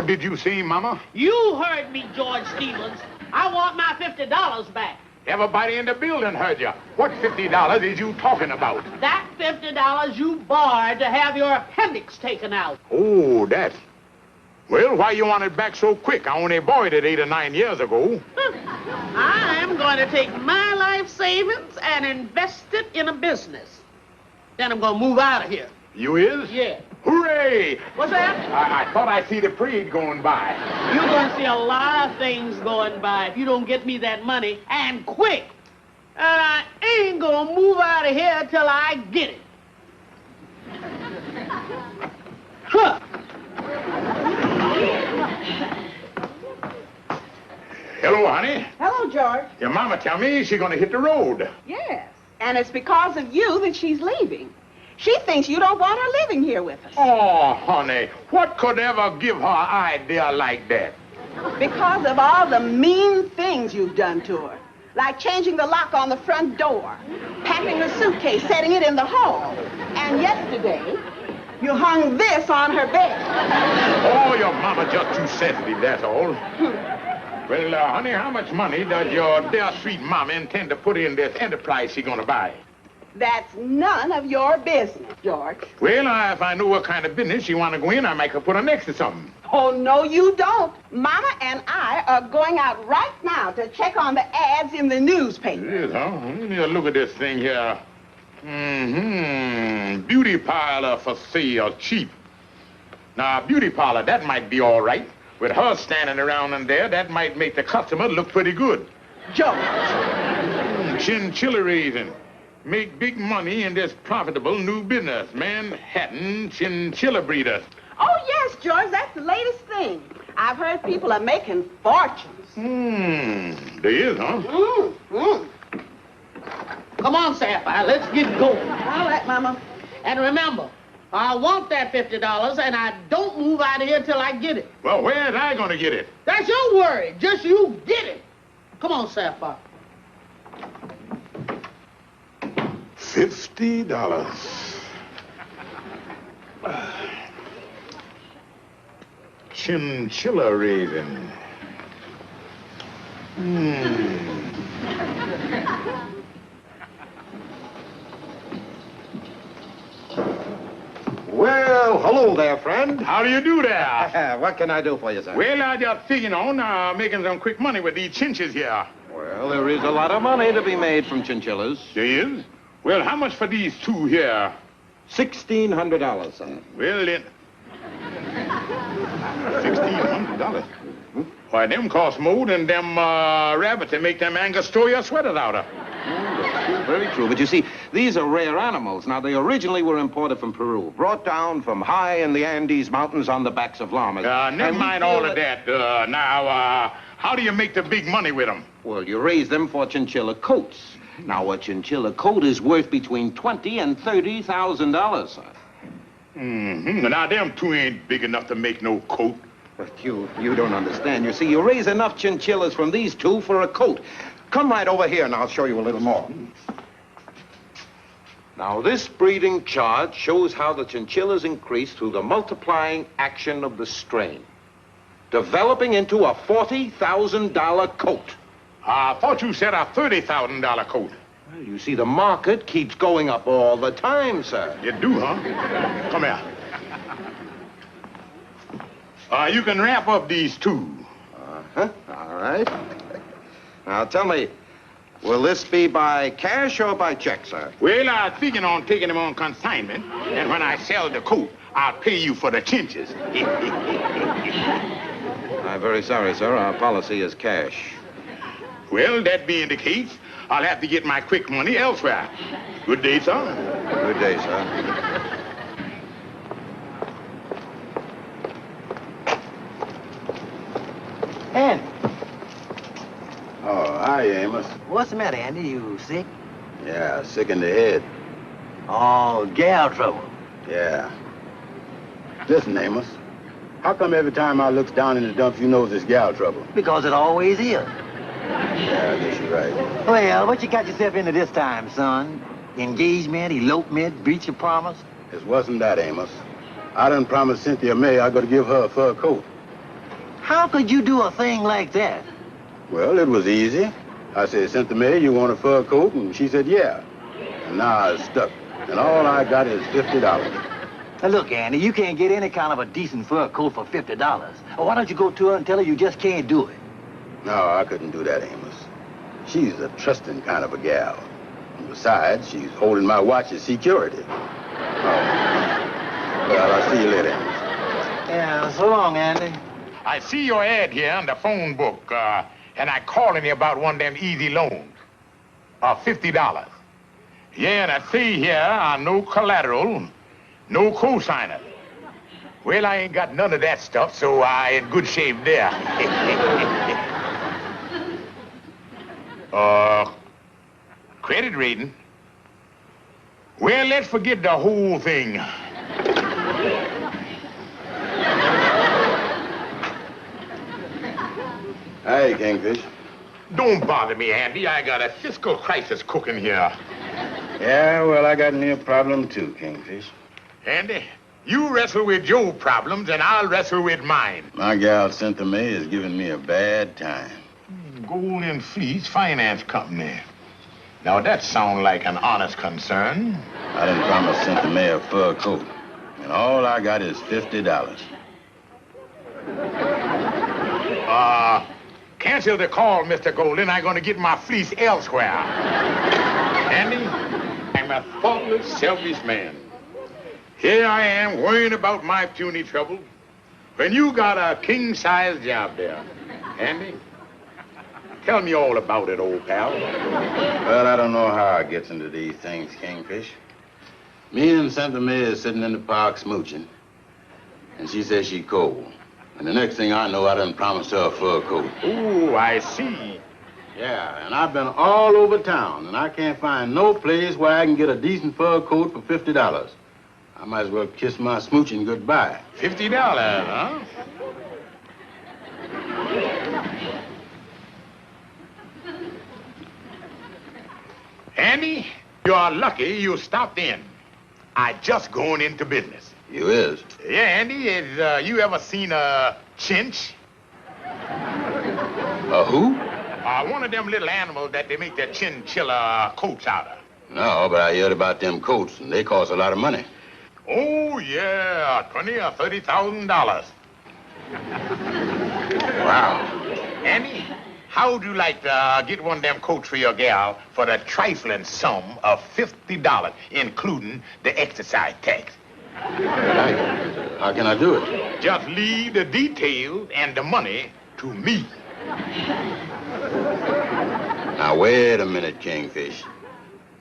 What did you say, Mama? You heard me, George Stevens. I want my $50 back. Everybody in the building heard you. What $50 is you talking about? That $50 you borrowed to have your appendix taken out. Oh, that. Well, why you want it back so quick? I only borrowed it 8 or 9 years ago. I'm going to take my life savings and invest it in a business. Then I'm going to move out of here. You is? Yeah. Hooray! What's that? I thought I see the parade going by. You're going to see a lot of things going by if you don't get me that money, and quick. And I ain't going to move out of here till I get it. Huh. Hello, honey. Hello, George. Your mama tell me she's gonna hit the road. Yes, and it's because of you that she's leaving. She thinks you don't want her living here with us. Oh, honey, what could ever give her an idea like that? Because of all the mean things you've done to her. Like changing the lock on the front door, packing her suitcase, setting it in the hall. And yesterday, you hung this on her bed. Oh, your mama just too sensitive, that's all. Well, honey, how much money does your dear sweet mama intend to put in this enterprise she's gonna buy? That's none of your business, George. Well, if I knew what kind of business she want to go in, I might could put her next to something. Oh, no, you don't. Mama and I are going out right now to check on the ads in the newspaper. It is, huh? Let me look at this thing here. Beauty parlor for sale, cheap. Now, beauty parlor, that might be all right. With her standing around in there, that might make the customer look pretty good. George. Chinchilla raising. Make big money in this profitable new business. Manhattan chinchilla breeders. Oh, yes, George, that's the latest thing. I've heard people are making fortunes. There is, huh? Come on, Sapphire, let's get going. All right, Mama. And remember, I want that $50, and I don't move out of here till I get it. Well, where's I gonna get it? That's your worry. Just you get it. Come on, Sapphire. $50. Chinchilla raising. Well, hello there, friend. How do you do there? What can I do for you, sir? Well, I just figuring on making some quick money with these chinches here. Well, there is a lot of money to be made from chinchillas. There is? Well, how much for these two here? $1,600, sir. Well, then... $1,600? Why, them cost more than them rabbits that make them Angostura sweaters out of. Very true. But you see, these are rare animals. Now, they originally were imported from Peru, brought down from high in the Andes Mountains on the backs of llamas. Never mind all of that. Now, how do you make the big money with them? Well, you raise them for chinchilla coats. Now, a chinchilla coat is worth between $20,000 and $30,000, sir. Now, them two ain't big enough to make no coat. But you don't understand. You see, you raise enough chinchillas from these two for a coat. Come right over here, and I'll show you a little more. Now, this breeding chart shows how the chinchillas increase through the multiplying action of the strain, developing into a $40,000 coat. I thought you said a $30,000 coat. Well, you see, the market keeps going up all the time, sir. You do, huh? Come here. You can wrap up these two. Uh-huh. All right. Now, tell me, will this be by cash or by check, sir? Well, I was thinking on taking them on consignment, and when I sell the coat, I'll pay you for the chinches. I'm very sorry, sir. Our policy is cash. Well, that being the case, I'll have to get my quick money elsewhere. Good day, sir. Good day, sir. Andy. Oh, hi, Amos. What's the matter, Andy? You sick? Yeah, sick in the head. Oh, gal trouble. Yeah. Listen, Amos. How come every time I looks down in the dumps, you know there's gal trouble? Because it always is. Yeah, I guess you're right. Well, what you got yourself into this time, son? Engagement, elopement, breach of promise? It wasn't that, Amos. I done promised Cynthia May I gotta give her a fur coat. How could you do a thing like that? Well, it was easy. I said, Cynthia May, you want a fur coat? And she said, yeah. And now I'm stuck. And all I got is $50. Now, look, Andy, you can't get any kind of a decent fur coat for $50. Well, why don't you go to her and tell her you just can't do it? No, I couldn't do that, Amos. She's a trusting kind of a gal. And besides, she's holding my watch as security. Well, I'll see you later, Amos. Yeah, so long, Andy. I see your ad here in the phone book, and I calling you about one of them easy loans. $50. Yeah, and I see here, no collateral, no cosigner. Well, I ain't got none of that stuff, so I in good shape there. Credit rating? Well, let's forget the whole thing. Hey, Kingfish. Don't bother me, Andy. I got a fiscal crisis cooking here. Yeah, well, I got me a problem too, Kingfish. Andy, you wrestle with your problems, and I'll wrestle with mine. My gal, Cynthia May, is giving me a bad time. Gold and Fleece Finance Company. Now, that sounds like an honest concern. I didn't promise Cynthia May a fur coat, and all I got is $50. Cancel the call, Mr. Golden. I'm going to get my fleece elsewhere. Andy, I'm a thoughtless, selfish man. Here I am worrying about my puny trouble when you got a king-size job there. Andy, tell me all about it, old pal. Well, I don't know how I gets into these things, Kingfish. Me and Cynthia May is sitting in the park smooching, and she says she cold. And the next thing I know, I done promised her a fur coat. Oh, I see. Yeah, and I've been all over town, and I can't find no place where I can get a decent fur coat for $50. I might as well kiss my smooching goodbye. $50, huh? Andy, you're lucky you stopped in. I just going into business. You is? Yeah, Andy, has you ever seen a chinch? A who? One of them little animals that they make their chinchilla coats out of. No, but I heard about them coats, and they cost a lot of money. Oh, yeah, $20,000 or $30,000. Wow. Andy, how would you like to get one of them coats for your gal for the trifling sum of $50, including the exercise tax? How can I do it? Just leave the details and the money to me. Now, wait a minute, Kingfish.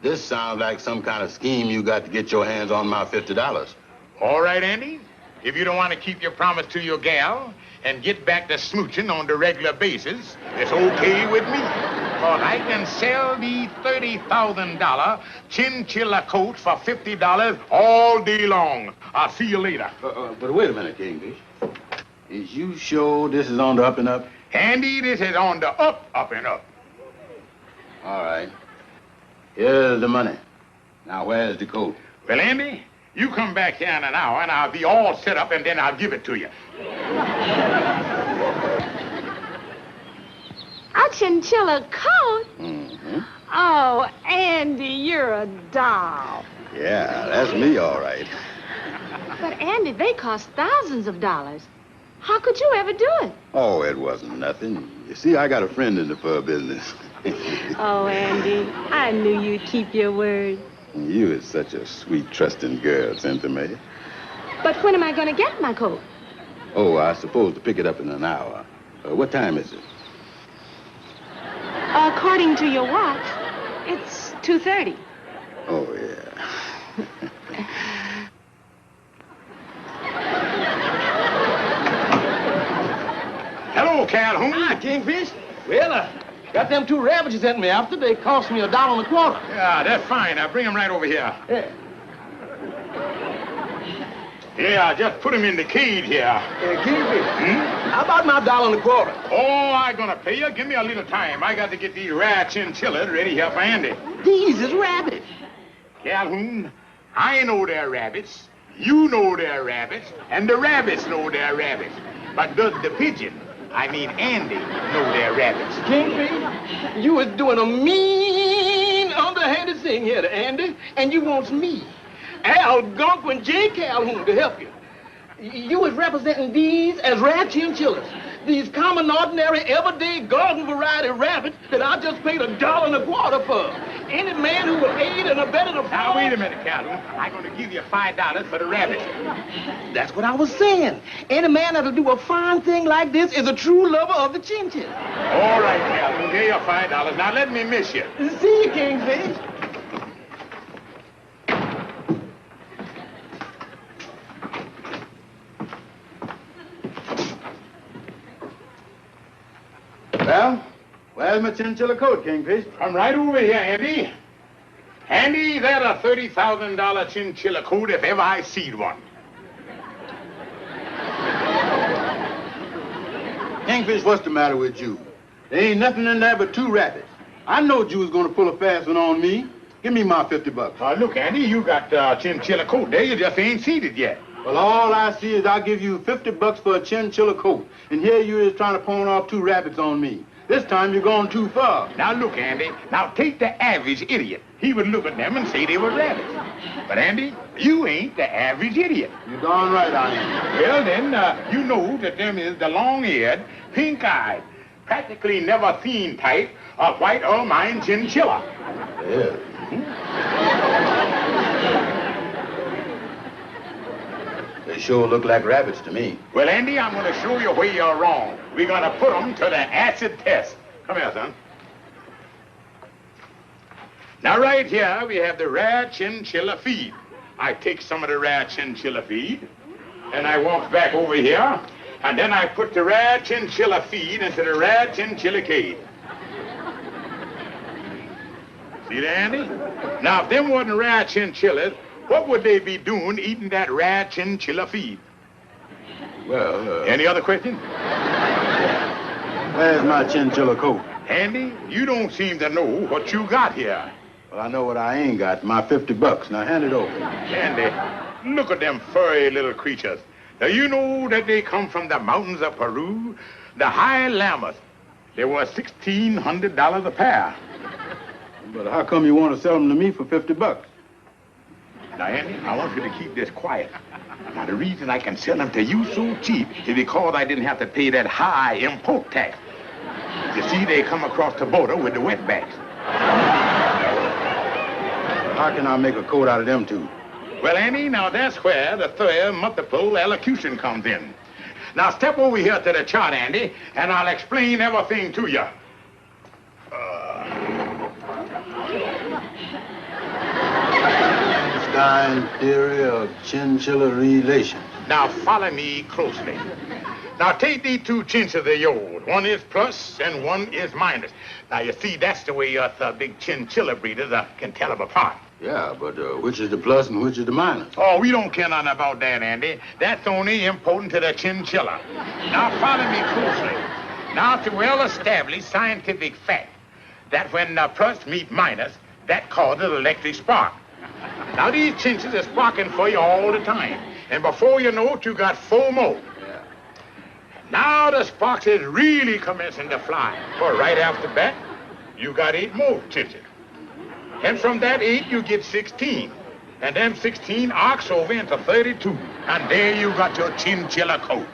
This sounds like some kind of scheme you got to get your hands on my $50. All right, Andy. If you don't want to keep your promise to your gal and get back to smooching on the regular basis, it's okay with me. Because I can sell these $30,000 chinchilla coats for $50 all day long. I'll see you later. But wait a minute, Kingfish. Is you sure this is on the up and up? Andy, this is on the up and up. All right. Here's the money. Now, where's the coat? Well, Andy, you come back here in an hour, and I'll be all set up, and then I'll give it to you. A chinchilla coat? Mm-hmm. Oh, Andy, you're a doll. Yeah, that's me, all right. But, Andy, they cost thousands of dollars. How could you ever do it? Oh, it wasn't nothing. You see, I got a friend in the fur business. Oh, Andy, I knew you'd keep your word. You is such a sweet, trusting girl, Cynthia May. But when am I going to get my coat? Oh, I suppose to pick it up in an hour. What time is it? According to your watch, it's 2:30. Oh, yeah. Hello, Calhoun. Hi, Kingfish. Well, got them two rabbits you sent me after. They cost me $1.25. Yeah, that's fine. I'll bring them right over here. Yeah. Yeah, just put them in the cage here. Kingfish, how about my $1.25? Oh, I'm gonna pay you. Give me a little time. I got to get these rare chinchillas ready here for Andy. These is rabbits. Calhoun, I know they're rabbits, you know they're rabbits, and the rabbits know they're rabbits. But does the pigeon I mean Andy, know they're rabbits. Kingfish, you was doing a mean, underhanded thing here to Andy, and you wants me, Al Gunk and J. Calhoun to help you. You was representing these as rat chinchillas. These common, ordinary, everyday garden variety rabbits that I just paid $1.25 for. Any man who will aid and abet in a Now, wait a minute, Calhoun. I'm going to give you $5 for the rabbits. That's what I was saying. Any man that'll do a fine thing like this is a true lover of the chinchilla. All right, Calhoun, here you $5. Now, let me miss you. See you, Kingfish. Well, where's my chinchilla coat, Kingfish? Come right over here, Andy. Andy, that's a $30,000 chinchilla coat if ever I seed one. Kingfish, what's the matter with you? There ain't nothing in there but 2 rabbits. I knowed you was gonna pull a fast one on me. Give me my $50. Look, Andy, you got a chinchilla coat there. You just ain't seeded yet. Well, all I see is I'll give you $50 for a chinchilla coat. And here you is trying to pawn off 2 rabbits on me. This time you're going too far. Now, look, Andy. Now, take the average idiot. He would look at them and say they were rabbits. But, Andy, you ain't the average idiot. You're darn right I am. Well, then, you know that them is the long-eared, pink-eyed, practically never seen type of white ermine chinchilla. Yeah. They sure look like rabbits to me. Well, Andy, I'm going to show you where you're wrong. We're going to put them to the acid test. Come here, son. Now, right here, we have the rare chinchilla feed. I take some of the rare chinchilla feed, and I walk back over here, and then I put the rare chinchilla feed into the rare chinchilla cage. See that, Andy? Now, if them wasn't rare chinchillas, what would they be doing eating that rare chinchilla feed? Well, Any other question? where's my chinchilla coat? Andy, you don't seem to know what you got here. Well, I know what I ain't got. My $50. Now hand it over. Andy, look at them furry little creatures. Now, you know that they come from the mountains of Peru, the high llamas. They were $1,600 a pair. But how come you want to sell them to me for $50? Now, Andy, I want you to keep this quiet. Now, the reason I can sell them to you so cheap is because I didn't have to pay that high import tax. You see, they come across the border with the wetbacks. How can I make a coat out of them 2? Well, Andy, now that's where the third multiple elocution comes in. Now, step over here to the chart, Andy, and I'll explain everything to you. Einstein theory of chinchilla relations. Now, follow me closely. Now, take these 2 chinchillas of yours. One is plus and one is minus. Now, you see, that's the way us big chinchilla breeders can tell them apart. Yeah, but which is the plus and which is the minus? Oh, we don't care nothing about that, Andy. That's only important to the chinchilla. Now, follow me closely. Now, it's a well-established scientific fact that when plus meet minus, that causes electric spark. Now, these chinchillas are sparking for you all the time. And before you know it, you got 4 more. Yeah. Now the sparks is really commencing to fly. For right after that, you got 8 more chinchillas. And from that 8, you get 16. And them 16 arcs over into 32. And there you got your chinchilla coat.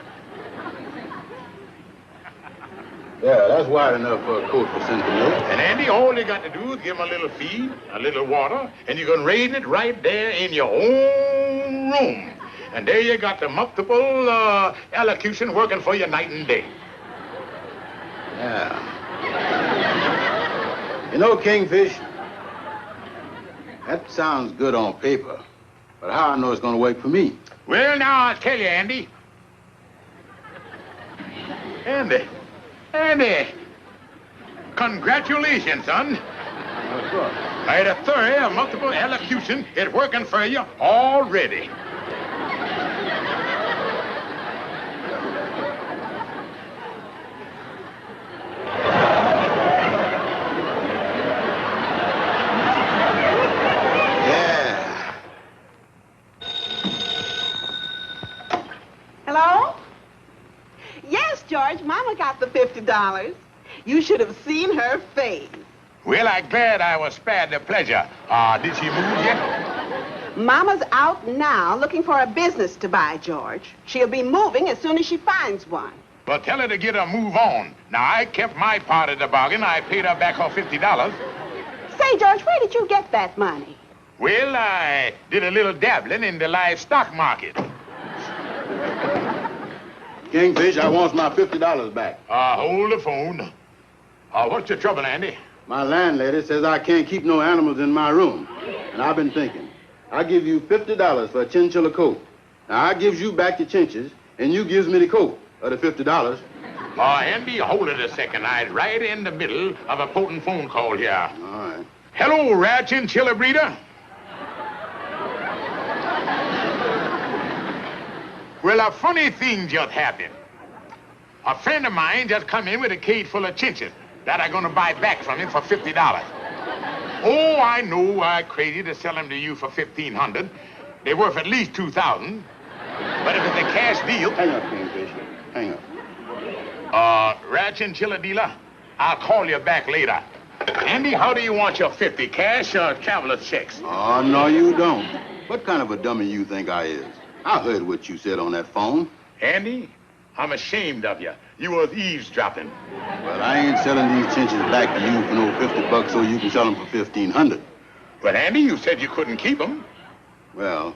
Yeah, that's wide enough for a coat for Centinel. And Andy, all you got to do is give them a little feed, a little water, and you can raise it right there in your own room. And there you got the multiple elocution working for you night and day. Yeah. You know, Kingfish, that sounds good on paper, but how I know it's going to work for me? Well, now, I'll tell you, Andy. Andy, congratulations, son. What's up? I had a thorough multiple elocution. It's working for you already. Yeah. Hello? Yes, George. Mama got $50. You should have seen her face. Well, I'm glad I was spared the pleasure. Did she move yet? Mama's out now looking for a business to buy, George. She'll be moving as soon as she finds one. Well, tell her to get her move on. Now, I kept my part of the bargain. I paid her back her $50. Say, George, where did you get that money? Well, I did a little dabbling in the livestock market. Kingfish, I want my $50 back. Hold the phone. What's your trouble, Andy? My landlady says I can't keep no animals in my room. And I've been thinking, I give you $50 for a chinchilla coat. Now, I gives you back the chinches, and you gives me the coat of the $50. Andy, hold it a second. I'm right in the middle of a potent phone call here. All right. Hello, Rad Chinchilla breeder. Well, a funny thing just happened. A friend of mine just come in with a cage full of chinches that I'm going to buy back from him for $50. Oh, I know I'm crazy to sell them to you for $1,500. They're worth at least $2,000. But if it's a cash deal... Hang up, Kingfish. Hang up. Rad Chinchilla dealer, I'll call you back later. Andy, how do you want your 50? Cash or traveler's checks? Oh, no, you don't. What kind of a dummy you think I is? I heard what you said on that phone. Andy, I'm ashamed of you. You was eavesdropping. Well, I ain't selling these chinches back to you for no $50 so you can sell them for $1,500. But Andy, you said you couldn't keep them. Well,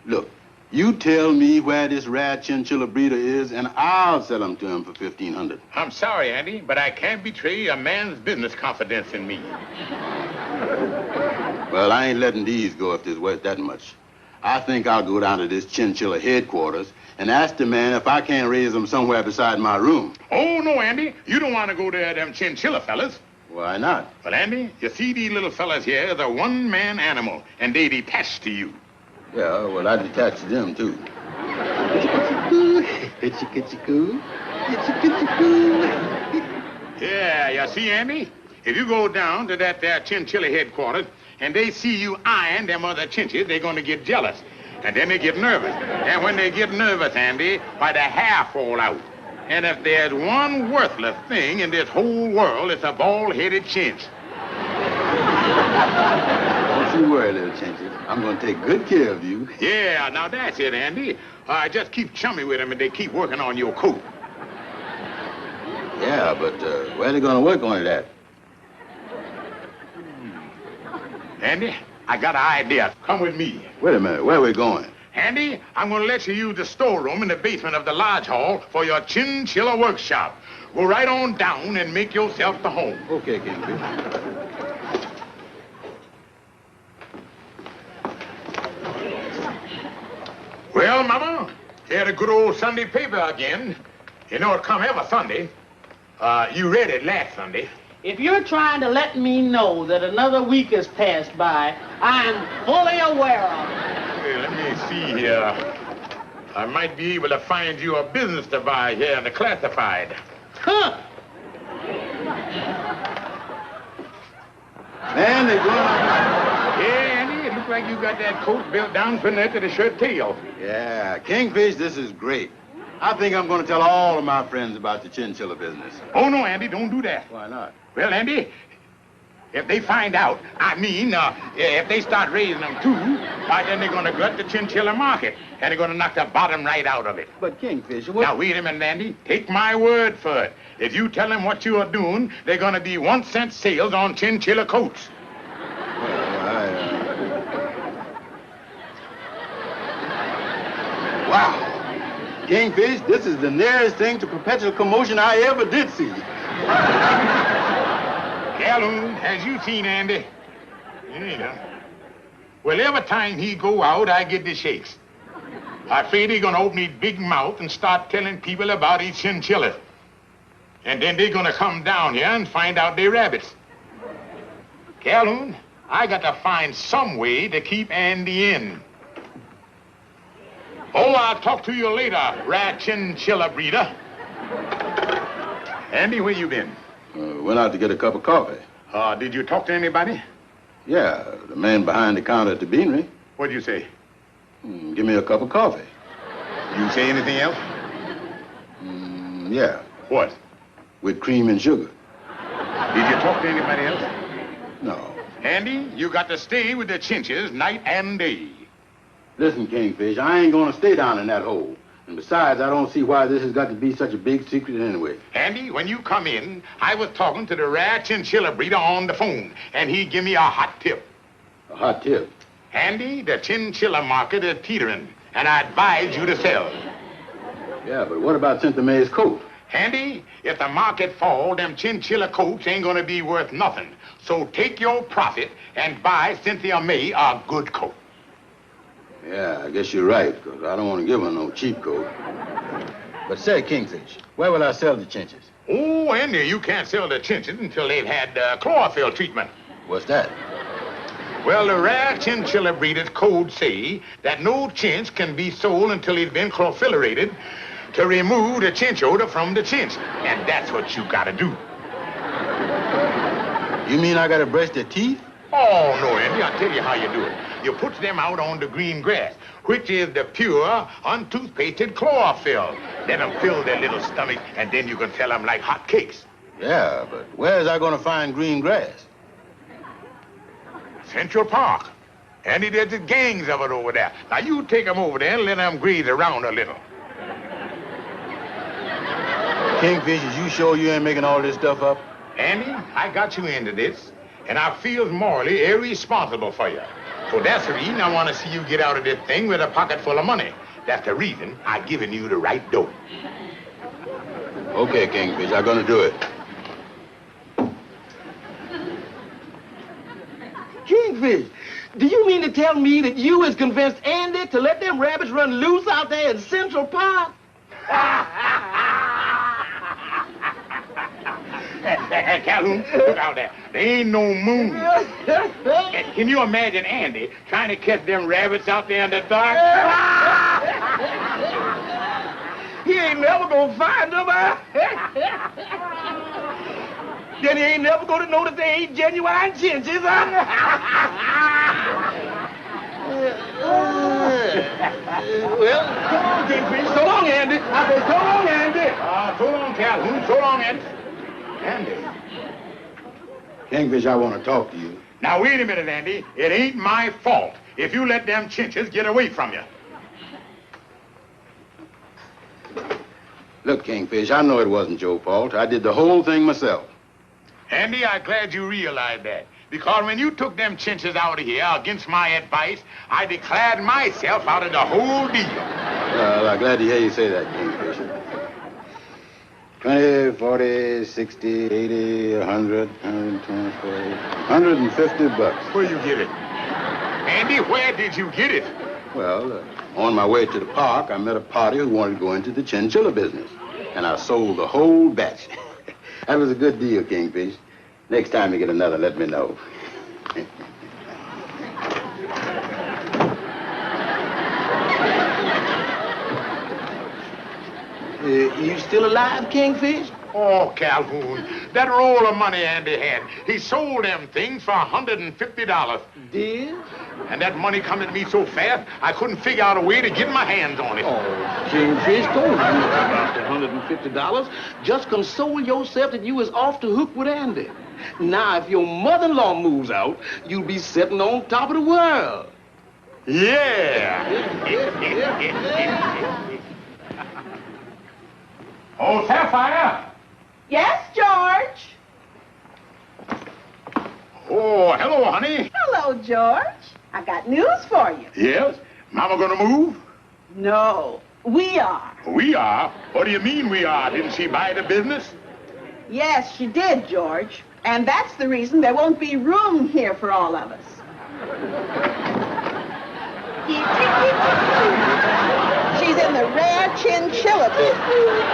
look, you tell me where this Rad Chinchilla breeder is, and I'll sell them to him for $1,500. I'm sorry, Andy, but I can't betray a man's business confidence in me. Well, I ain't letting these go if there's worth that much. I think I'll go down to this Chinchilla headquarters and ask the man if I can't raise them somewhere beside my room. Oh, no, Andy. You don't want to go to them Chinchilla fellas. Why not? But, Andy, you see these little fellas here, they're one-man animal, and they detached to you. Yeah, well, I detach to them, too. Yeah, you see, Andy? If you go down to that there Chinchilla headquarters and they see you eyeing them other chinches, they're going to get jealous. And then they get nervous. And when they get nervous, Andy, why, the hair fall out. And if there's one worthless thing in this whole world, it's a bald-headed chinch. Don't you worry, little chinches. I'm going to take good care of you. Yeah, now that's it, Andy. Just keep chummy with them and they keep working on your coat. Yeah, but where they going to work on it at? Andy, I got an idea. Come with me. Wait a minute. Where are we going? Andy, I'm going to let you use the storeroom in the basement of the lodge hall for your Chinchilla workshop. Go right on down and make yourself to home. Okay, Kingfish. Well, Mama, here's the good old Sunday paper again. You know it come every Sunday. You read it last Sunday. If you're trying to let me know that another week has passed by, I'm fully aware of it. Well, let me see here. I might be able to find you a business to buy here in the classified. Huh. Man, they're going. Yeah, Andy, it looks like you got that coat built down from there to the shirt tail. Yeah, Kingfish, this is great. I think I'm going to tell all of my friends about the Chinchilla business. Oh, no, Andy, don't do that. Why not? Well, Andy, if they find out, if they start raising them too, then they're going to glut the Chinchilla market, and they're going to knock the bottom right out of it. But Kingfish, what... Now, wait a minute, Andy. Take my word for it. If you tell them what you are doing, they're going to be 1-cent sales on Chinchilla coats. Wow. Kingfish, this is the nearest thing to perpetual commotion I ever did see. Calhoun, has you seen Andy? Yeah. Well, every time he go out, I get the shakes. I afraid he's gonna open his big mouth and start telling people about his chinchillas. And then they're gonna come down here and find out they're rabbits. Calhoun, I got to find some way to keep Andy in. Oh, I'll talk to you later, Rat Chinchilla breeder. Andy, where you been? Went out to get a cup of coffee. Did you talk to anybody? Yeah, the man behind the counter at the beanery. What'd you say? Give me a cup of coffee. You say anything else? Yeah. What? with cream and sugar. Did you talk to anybody else? No. Andy, you got to stay with the Chinches night and day. Listen, Kingfish, I ain't gonna stay down in that hole. And besides, I don't see why this has got to be such a big secret anyway. Andy, when you come in, I was talking to the rare chinchilla breeder on the phone, and he give me a hot tip. A hot tip? Andy, the chinchilla market is teetering, and I advise you to sell. Yeah, but what about Cynthia May's coat? Andy, if the market fall, them chinchilla coats ain't gonna be worth nothing. So take your profit and buy Cynthia May a good coat. Yeah, I guess you're right, because I don't want to give her no cheap coat. But say, Kingfish, where will I sell the chinches? Oh, Andy, you can't sell the chinches until they've had chlorophyll treatment. What's that? Well, the rare chinchilla breeders' codes say that no chinch can be sold until he's been chlorofyllated to remove the chinch odor from the chinch. And that's what you gotta do. You mean I gotta brush their teeth? Oh, no, Andy, I'll tell you how you do it. You put them out on the green grass, which is the pure, untoothpasted chlorophyll. Let them fill their little stomach, and then you can sell them like hot cakes. Yeah, but where's I gonna find green grass? Central Park. Andy, there's the gangs of it over there. Now, you take them over there and let them graze around a little. Kingfish, is you sure you ain't making all this stuff up? Andy, I got you into this, and I feel morally irresponsible for you. So that's the reason I want to see you get out of this thing with a pocket full of money. That's the reason I've given you the right dope. Okay, Kingfish, I'm gonna do it. Kingfish, do you mean to tell me that you has convinced Andy to let them rabbits run loose out there in Central Park? Calhoun, look out there. There ain't no moon. Can you imagine Andy trying to catch them rabbits out there in the dark? He ain't never gonna find them. Then he ain't never gonna know that they ain't genuine chinches. Well, come on, Kingfish. So long, Andy. I said, so long, Andy. So long, Calhoun. So long, Andy. Andy. Kingfish, I want to talk to you. Now, wait a minute, Andy. It ain't my fault if you let them chinches get away from you. Look, Kingfish, I know it wasn't your fault. I did the whole thing myself. Andy, I'm glad you realized that. Because when you took them chinches out of here against my advice, I declared myself out of the whole deal. Well, I'm glad to hear you say that, Kingfish. 20, 40, 60, 80, 100, 120, 150 bucks. Where you get it? Andy, where did you get it? Well, on my way to the park, I met a party who wanted to go into the chinchilla business. And I sold the whole batch. That was a good deal, Kingfish. Next time you get another, let me know. You still alive, Kingfish? Oh, Calhoun, that roll of money Andy had, he sold them things for $150. Did? And that money come at me so fast, I couldn't figure out a way to get my hands on it. Oh, Kingfish, don't worry about the $150. Just console yourself that you was off the hook with Andy. Now, if your mother-in-law moves out, you'll be sitting on top of the world. Yeah. Oh, Sapphire. Yes, George? Oh, hello, honey. Hello, George. I got news for you. Yes? Mama gonna move? No, we are. We are? What do you mean we are? Didn't she buy the business? Yes, she did, George. And that's the reason there won't be room here for all of us. She's in the rare chinchilla business.